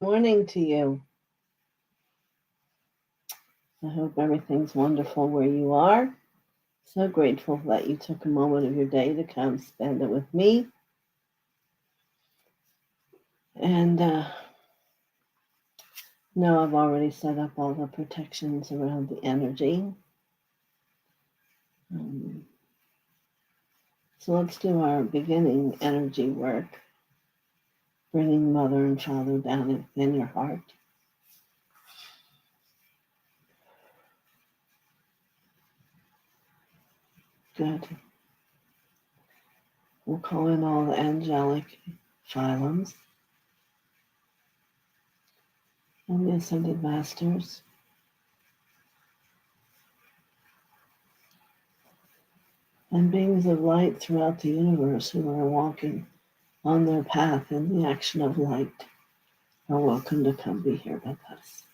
Morning to you. I hope everything's wonderful where you are. So grateful that you took a moment of your day to come spend it with me. And no, I've already set up all the protections around the energy. Um, so let's do our beginning energy work, bringing Mother and Father down in your heart. Good. We'll call in all the angelic phylums and the ascended masters. And beings of light throughout the universe who are walking on their path in the action of light are welcome to come be here with us.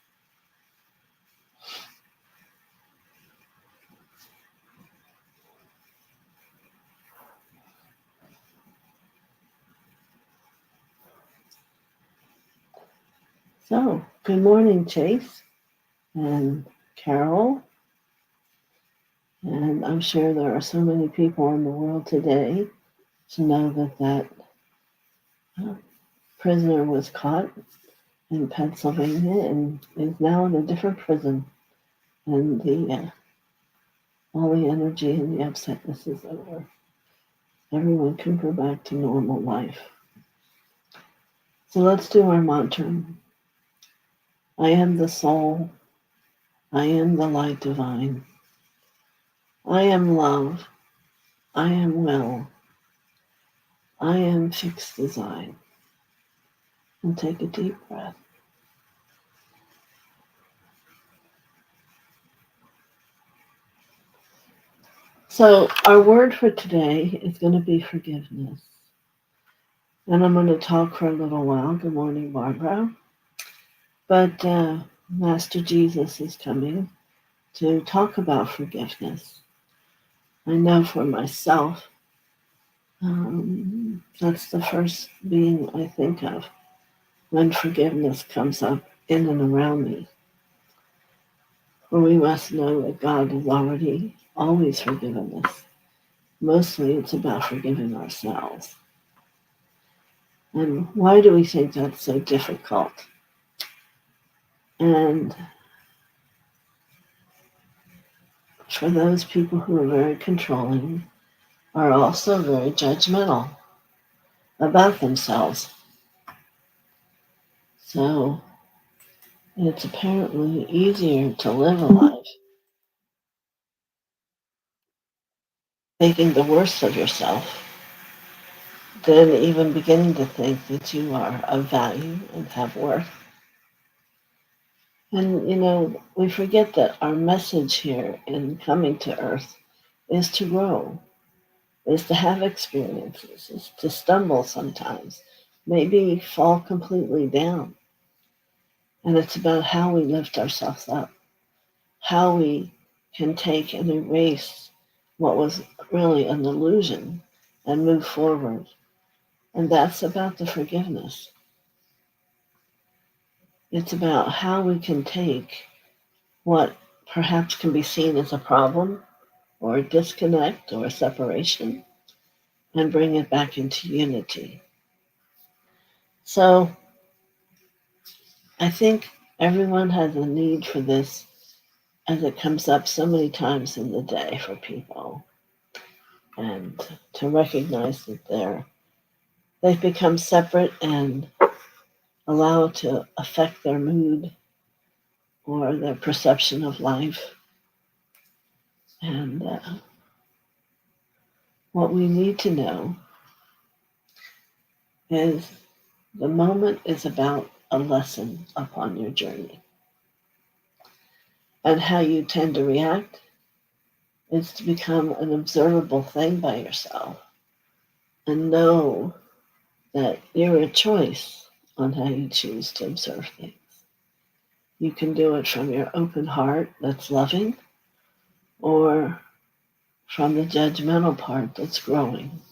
So, good morning, Chase and Carol. And I'm sure there are so many people in the world today to know that prisoner was caught in Pennsylvania and is now in a different prison. And all the energy and the upsetness is over. Everyone can go back to normal life. So let's do our mantra. I am the soul. I am the light divine. I am love. I am will. I am fixed design. And take a deep breath. So our word for today is going to be forgiveness. And I'm going to talk for a little while. Good morning, Barbara. But Master Jesus is coming to talk about forgiveness. I know for myself, that's the first being I think of when forgiveness comes up in and around me. For we must know that God has already always forgiven us. Mostly it's about forgiving ourselves. And why do we think that's so difficult? And for those people who are very controlling, are also very judgmental about themselves. So it's apparently easier to live a life thinking the worst of yourself than even beginning to think that you are of value and have worth. And, we forget that our message here in coming to Earth is to grow, is to have experiences, is to stumble sometimes, maybe fall completely down. And it's about how we lift ourselves up, how we can take and erase what was really an illusion and move forward. And that's about the forgiveness. It's about how we can take what perhaps can be seen as a problem or a disconnect or a separation and bring it back into unity. So I think everyone has a need for this as it comes up so many times in the day for people. And to recognize that they've become separate and allow it to affect their mood or their perception of life. And what we need to know is the moment is about a lesson upon your journey. And how you tend to react is to become an observable thing by yourself and know that you're a choice on how you choose to observe things. You can do it from your open heart that's loving or from the judgmental part that's growing.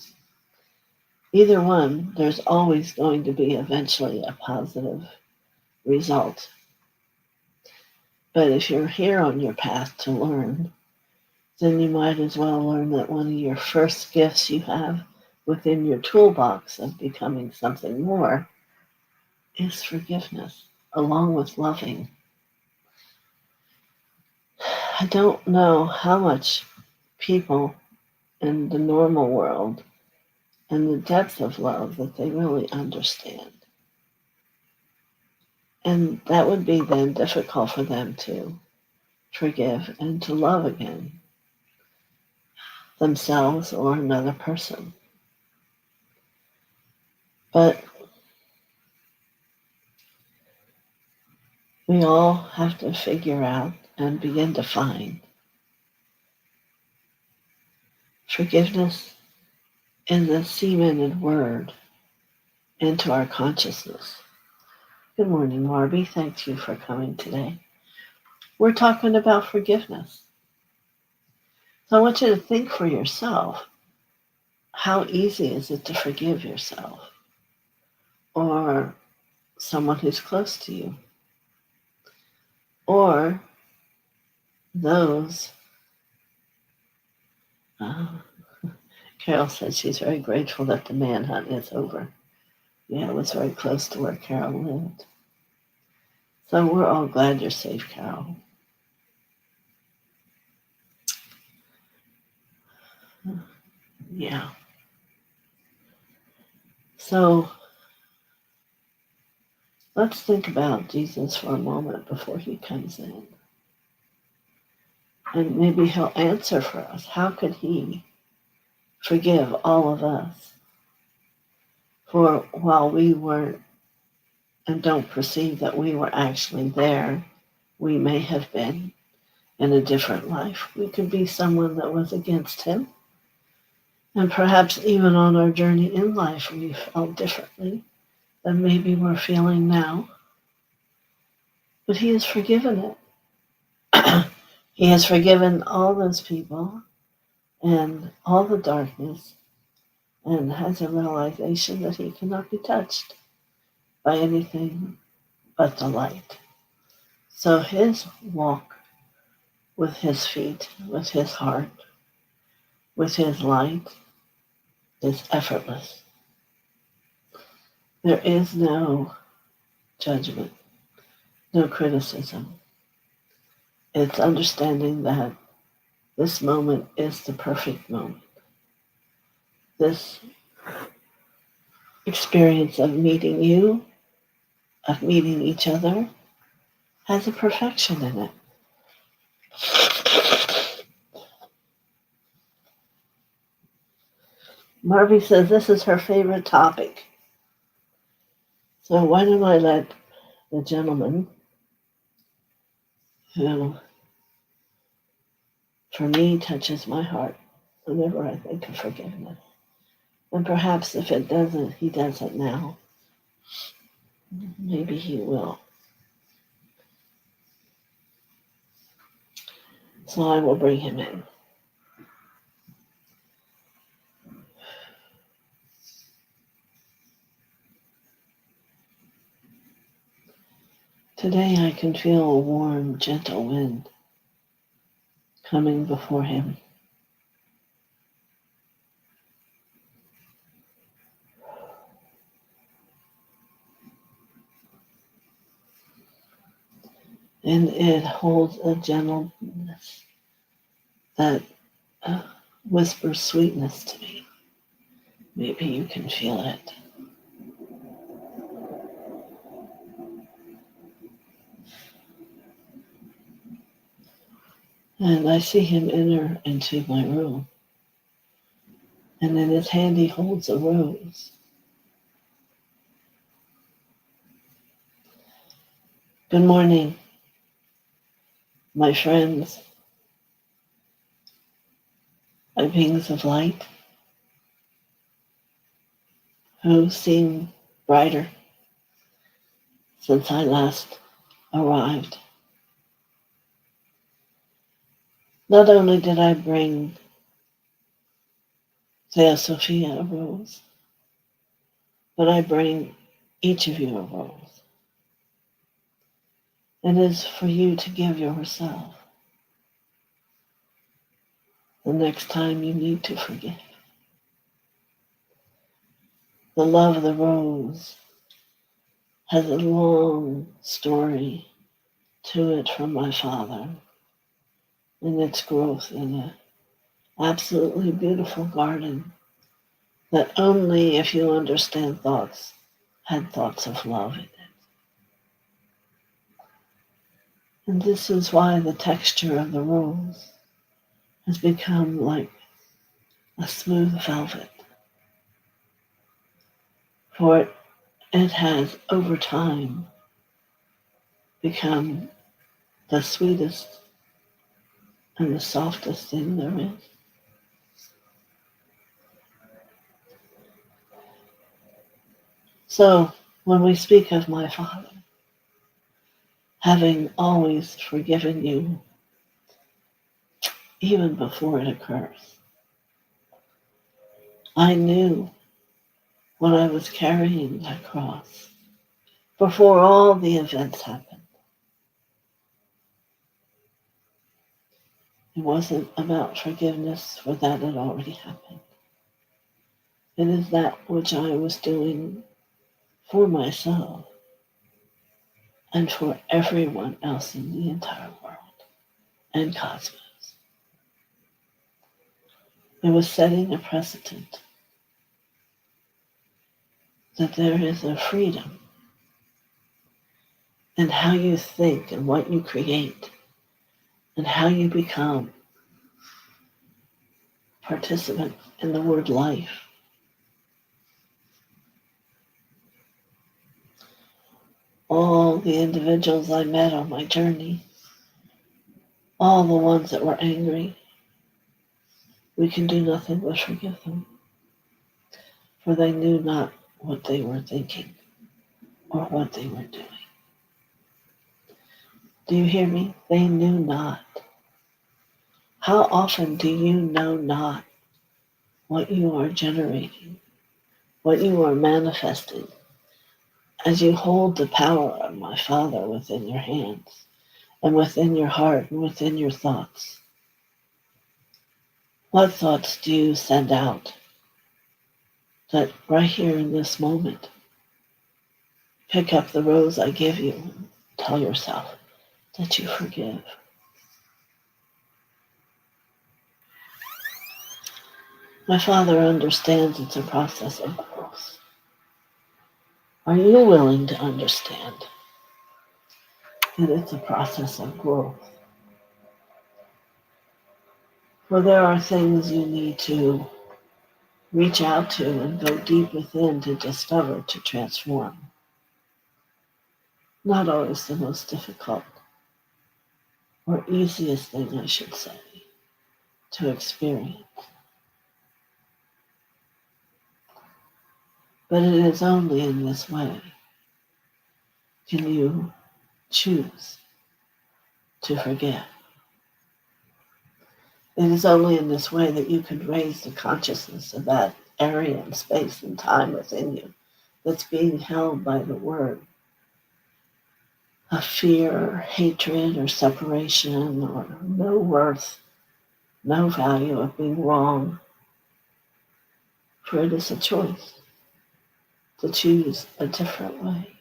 Either one, there's always going to be eventually a positive result. But if you're here on your path to learn, then you might as well learn that one of your first gifts you have within your toolbox of becoming something more is forgiveness, along with loving. I don't know how much people in the normal world and the depth of love that they really understand. And that would be then difficult for them to forgive and to love again themselves or another person. But we all have to figure out and begin to find forgiveness in the cemented word into our consciousness. Good morning, Marby. Thank you for coming today. We're talking about forgiveness. So I want you to think for yourself, how easy is it to forgive yourself or someone who's close to you or those. Carol said she's very grateful that the manhunt is over. Yeah, it was very close to where Carol lived. So we're all glad you're safe, Carol. Yeah. So let's think about Jesus for a moment before he comes in. And maybe he'll answer for us. How could he forgive all of us for while we weren't and don't perceive that we were actually there, we may have been in a different life. We could be someone that was against him. And perhaps even on our journey in life, we felt differently than maybe we're feeling now. But he has forgiven it. He has forgiven all those people and all the darkness and has a realization that he cannot be touched by anything but the light. So his walk with his feet, with his heart, with his light is effortless. There is no judgment, no criticism. It's understanding that this moment is the perfect moment. This experience of meeting you, of meeting each other, has a perfection in it. Marvy says this is her favorite topic. So why don't I let the gentleman who, for me, touches my heart whenever I think of forgiveness. And perhaps if it doesn't, he does it now. Maybe he will. So I will bring him in. Today I can feel a warm, gentle wind coming before him. And it holds a gentleness that whispers sweetness to me. Maybe you can feel it. And I see him enter into my room. And in his hand he holds a rose. Good morning, my friends, my beings of light, who seem brighter since I last arrived. Not only did I bring TheoSophia a rose, but I bring each of you a rose. It is for you to give yourself the next time you need to forgive. The love of the rose has a long story to it from my father and its growth in an absolutely beautiful garden that only if you understand thoughts had thoughts of love in it. And this is why the texture of the rose has become like a smooth velvet. For it has over time become the sweetest and the softest thing there is. So when we speak of my father, having always forgiven you even before it occurs, I knew when I was carrying that cross, before all the events happened, it wasn't about forgiveness, for that had already happened. It is that which I was doing for myself and for everyone else in the entire world and cosmos. It was setting a precedent that there is a freedom in how you think and what you create and how you become participant in the word life. All the individuals I met on my journey, all the ones that were angry, we can do nothing but forgive them, for they knew not what they were thinking or what they were doing. Do you hear me? They knew not. How often do you know not what you are generating, what you are manifesting, as you hold the power of my Father within your hands and within your heart and within your thoughts? What thoughts do you send out that right here in this moment, pick up the rose I give you and tell yourself that you forgive? My Father understands it's a process of growth. Are you willing to understand that it's a process of growth? For there are things you need to reach out to and go deep within to discover, to transform. Not always the most difficult or easiest thing, I should say, to experience. But it is only in this way can you choose to forget. It is only in this way that you can raise the consciousness of that area and space and time within you that's being held by the word of fear or hatred or separation or no worth, no value of being wrong. For it is a choice to choose a different way.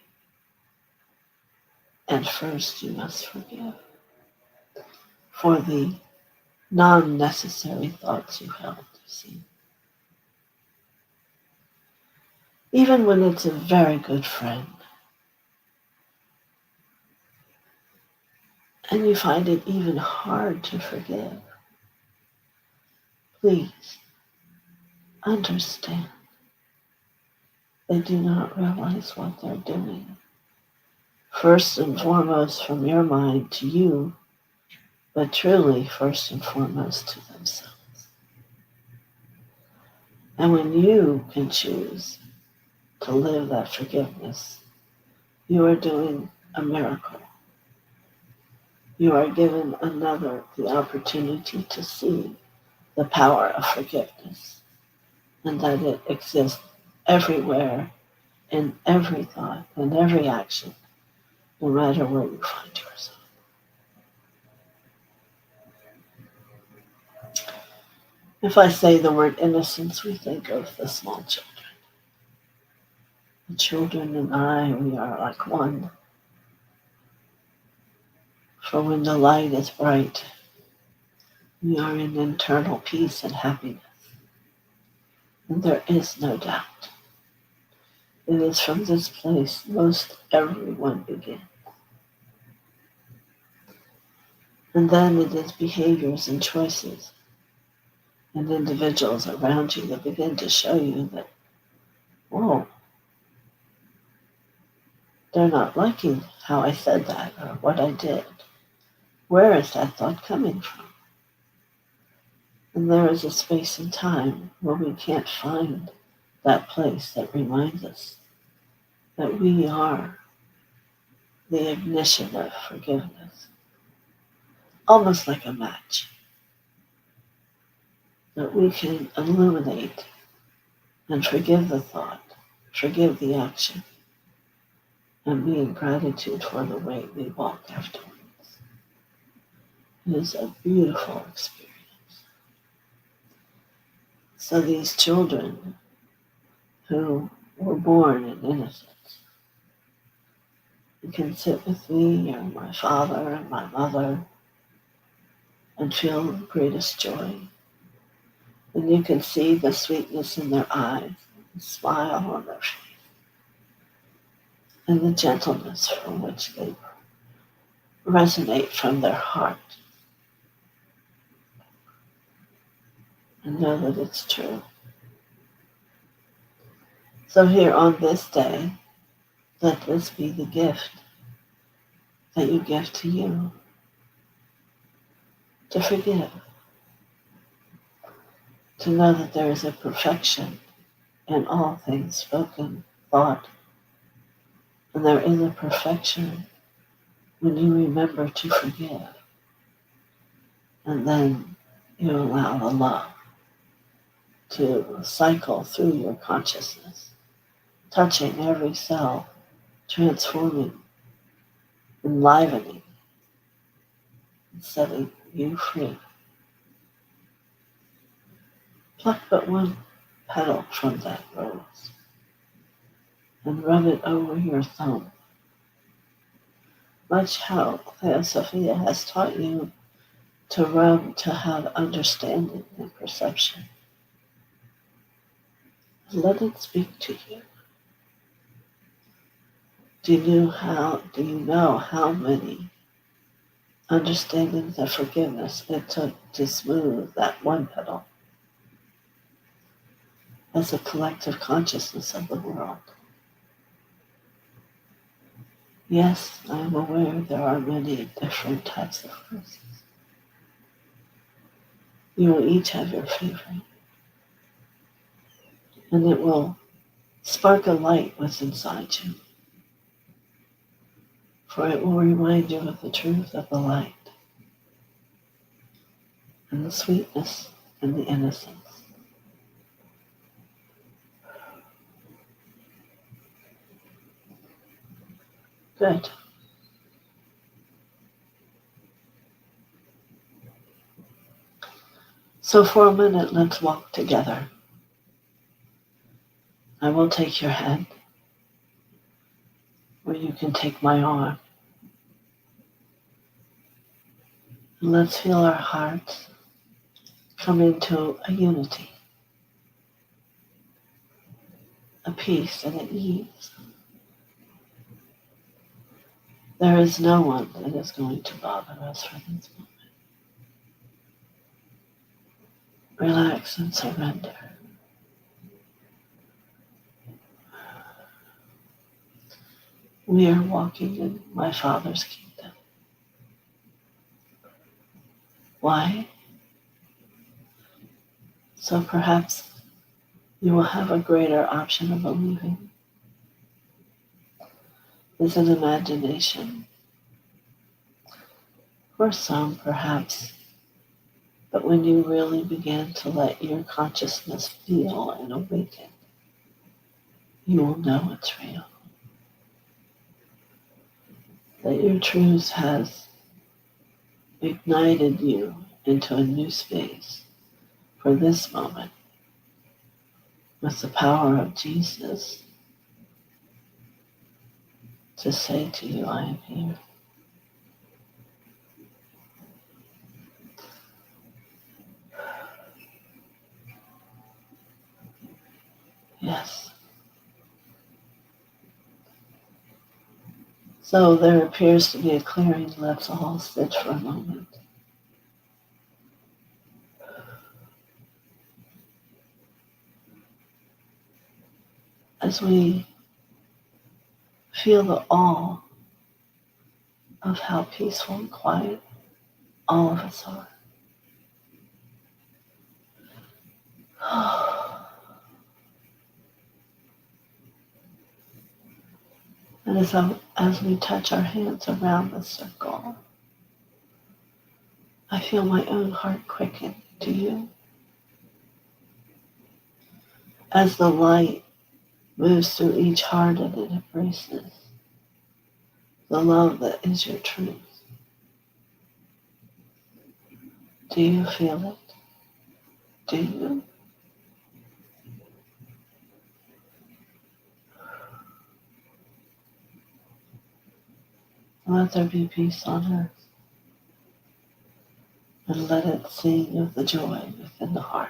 And first you must forgive for the non-necessary thoughts you held, you see. Even when it's a very good friend, and you find it even hard to forgive, please understand they do not realize what they're doing. First and foremost from your mind to you, but truly first and foremost to themselves. And when you can choose to live that forgiveness, you are doing a miracle. You are given another the opportunity to see the power of forgiveness and that it exists everywhere, in every thought, in every action, no matter where you find yourself. If I say the word innocence, we think of the small children. The children and I, we are like one. For when the light is bright, we are in internal peace and happiness. And there is no doubt. It is from this place most everyone begins. And then it is behaviors and choices and individuals around you that begin to show you that, whoa, they're not liking how I said that or what I did. Where is that thought coming from? And there is a space and time where we can't find that place that reminds us that we are the ignition of forgiveness, almost like a match, that we can illuminate and forgive the thought, forgive the action, and be in gratitude for the way we walk afterwards. It is a beautiful experience. So these children who were born in innocence, you can sit with me or my father and my mother and feel the greatest joy. And you can see the sweetness in their eyes, the smile on their face, and the gentleness from which they resonate from their heart. And know that it's true. So here on this day, let this be the gift that you give to you, to forgive, to know that there is a perfection in all things spoken, thought, and there is a perfection when you remember to forgive, and then you allow the love to cycle through your consciousness, touching every cell, transforming, enlivening, and setting you free. Pluck but one petal from that rose and rub it over your thumb. Much how TheoSophia has taught you to rub to have understanding and perception. Let it speak to you. Do you know how many understandings of forgiveness it took to smooth that one petal as a collective consciousness of the world? Yes, I am aware there are many different types of roses. You will each have your favorite, and it will spark a light within inside you, for it will remind you of the truth of the light and the sweetness and the innocence. Good. So for a minute, let's walk together. I will take your hand, or you can take my arm. And let's feel our hearts come into a unity, a peace and an ease. There is no one that is going to bother us for this moment. Relax and surrender. We are walking in my Father's kingdom. Why? So perhaps you will have a greater option of believing. Is an imagination. For some, perhaps. But when you really begin to let your consciousness feel and awaken, you will know it's real. That your truth has ignited you into a new space for this moment with the power of Jesus to say to you, I am here. Yes. So there appears to be a clearing. Let's all sit for a moment. As we feel the awe of how peaceful and quiet all of us are. And as we touch our hands around the circle, I feel my own heart quicken. Do you? As the light moves through each heart and it embraces the love that is your truth. Do you feel it? Do you? Let there be peace on earth, and let it sing of the joy within the heart.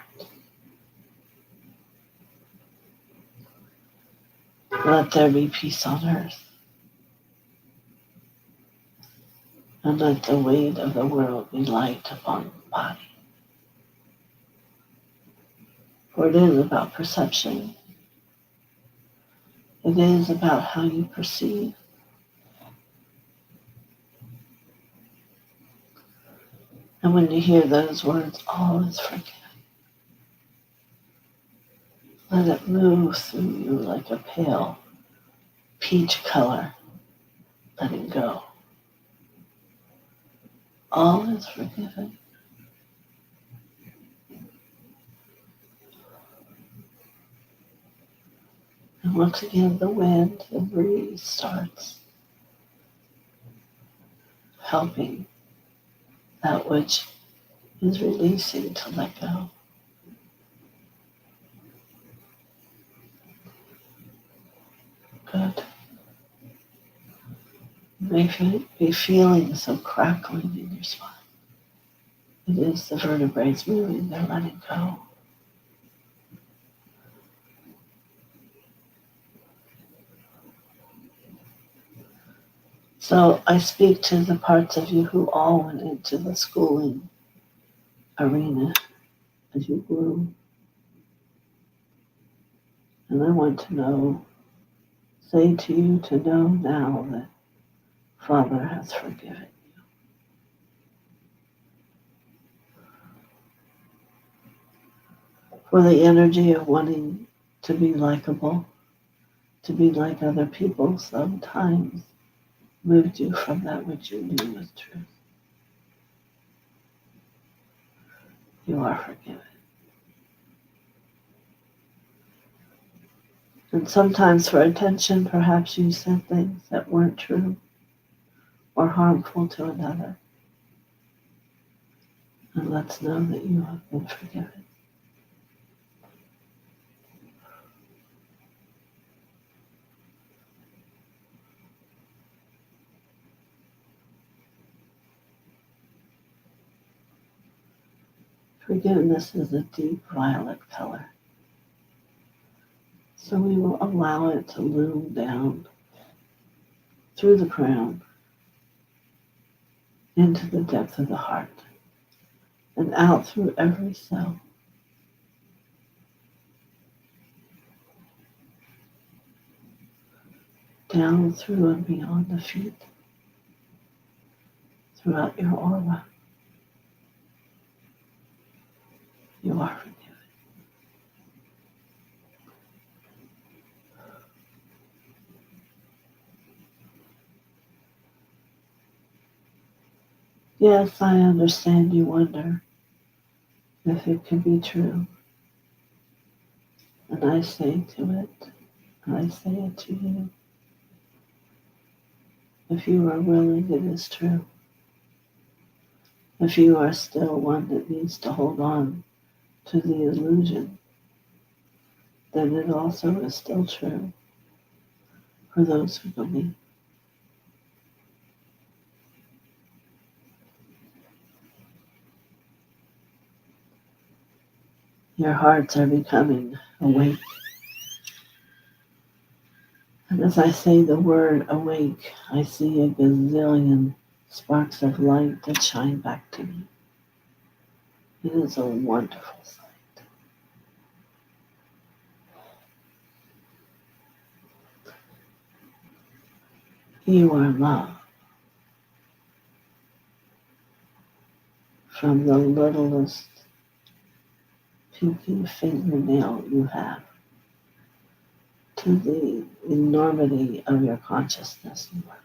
Let there be peace on earth, and let the weight of the world be light upon the body. For it is about perception. It is about how you perceive. And when you hear those words, all is forgiven. Let it move through you like a pale peach color, letting go. All is forgiven. And once again, the wind, the breeze starts helping that which is releasing to let go. Good. You may be feeling some crackling in your spine. It is the vertebrae moving, they're letting go. So I speak to the parts of you who all went into the schooling arena as you grew. And I want to say to you to know now that Father has forgiven you. For the energy of wanting to be likable, to be like other people sometimes moved you from that which you knew was true. You are forgiven. And sometimes for attention, perhaps you said things that weren't true or harmful to another. And let's know that you have been forgiven. Forgiveness is a deep violet color. So we will allow it to loom down through the crown into the depth of the heart and out through every cell. Down through and beyond the feet, throughout your aura. You are forgiven. Yes, I understand you wonder if it can be true. And I say to it, and I say it to you, if you are willing, it is true. If you are still one that needs to hold on to the illusion, then it also is still true for those who believe. Your hearts are becoming awake. And as I say the word awake, I see a gazillion sparks of light that shine back to me. It is a wonderful sight. You are love from the littlest pinky fingernail you have to the enormity of your consciousness. You are.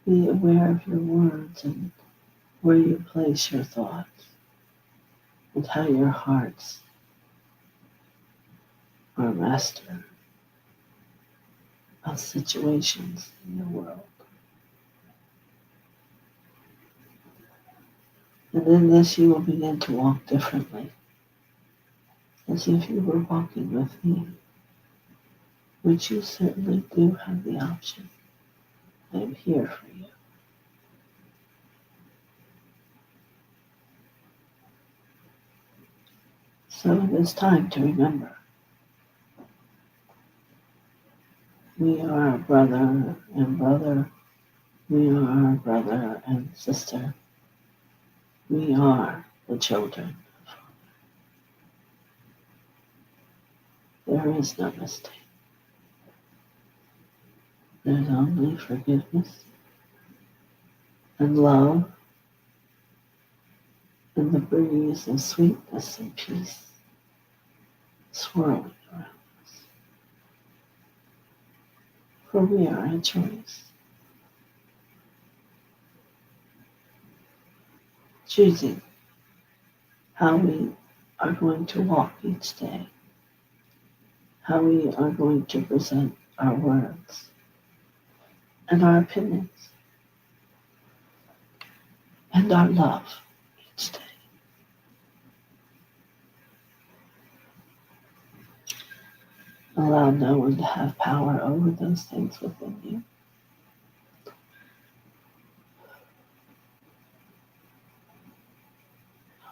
Be aware of your words and where you place your thoughts and how your hearts are master of situations in the world. And in this you will begin to walk differently, as if you were walking with me, which you certainly do have the option. I am here for you. So it is time to remember. We are brother and brother. We are brother and sister. We are the children. There is no mistake. There's only forgiveness and love and the breeze of sweetness and peace swirling around us. For we are a choice, choosing how we are going to walk each day, how we are going to present our words and our opinions and our love each day. Allow no one to have power over those things within you.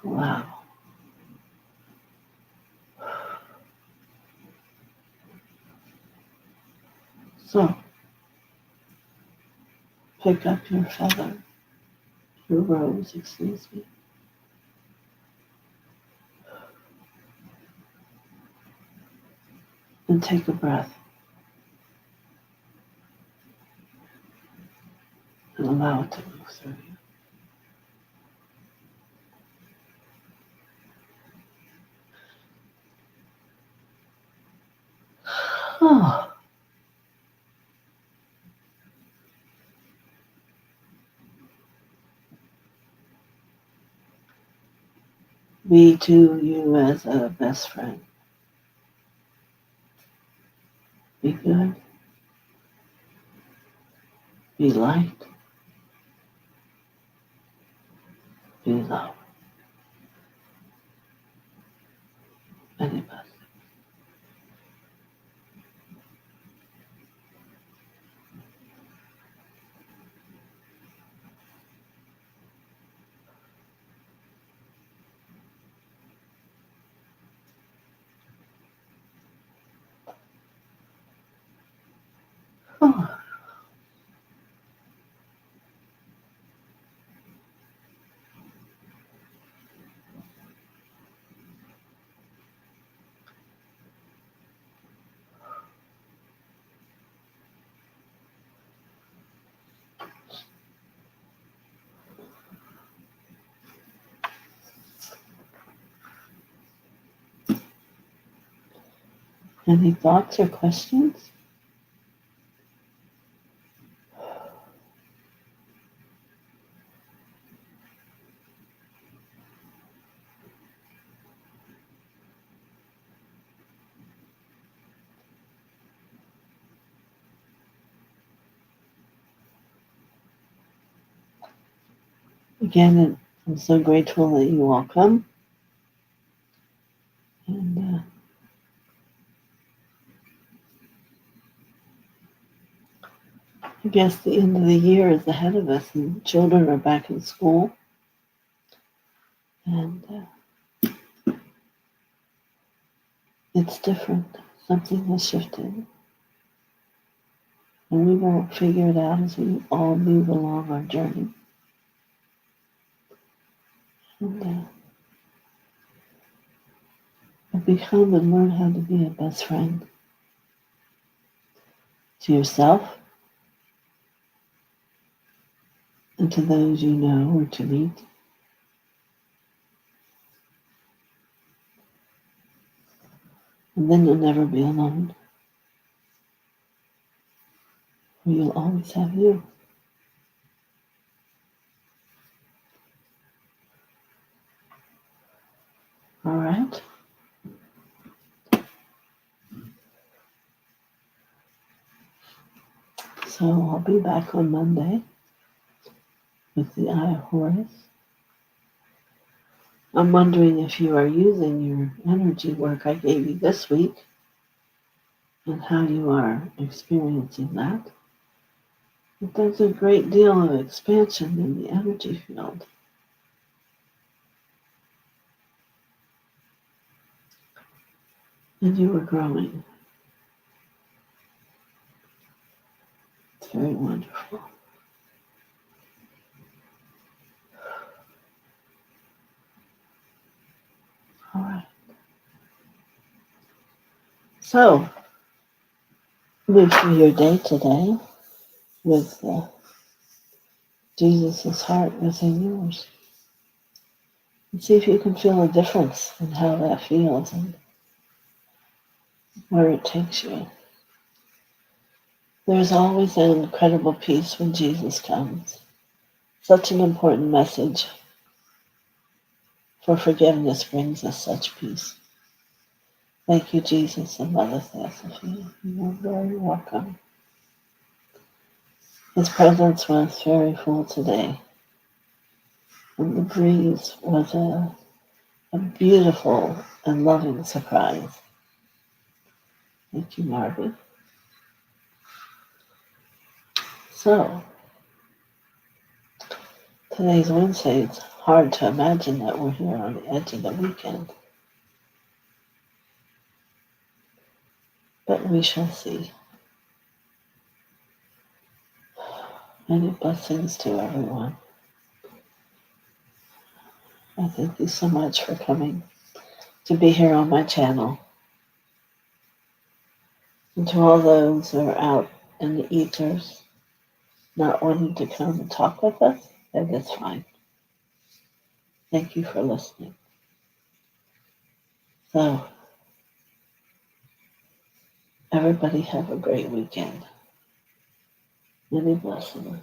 Allow. So, pick up your feather, your rose, excuse me, and take a breath and allow it to move through you. Oh. Be to you as a best friend. Be good. Be light. Be love. Anybody. Oh. Any thoughts or questions? Again, I'm so grateful that you all come. And I guess the end of the year is ahead of us, and children are back in school. And it's different. Something has shifted. And we will figure it out as we all move along our journey. And become and learn how to be a best friend to yourself and to those you know or to meet. And then you'll never be alone. For you'll always have you. All right? So I'll be back on Monday with the Eye of Horus. I'm wondering if you are using your energy work I gave you this week and how you are experiencing that. But there's a great deal of expansion in the energy field. And you are growing. It's very wonderful. All right. So, move through your day today with Jesus' heart within yours. And see if you can feel a difference in how that feels and where it takes you. There's always an incredible peace when Jesus comes. Such an important message, for forgiveness brings us such peace. Thank you, Jesus and Mother TheoSophia. You are very welcome. His presence was very full today, and the breeze was a beautiful and loving surprise. Thank you, Marvin. So, today's Wednesday. It's hard to imagine that we're here on the edge of the weekend, but we shall see. Many blessings to everyone. I thank you so much for coming to be here on my channel. And to all those who are out in the ethers not wanting to come and talk with us, that is fine. Thank you for listening. So, everybody have a great weekend. Many blessings.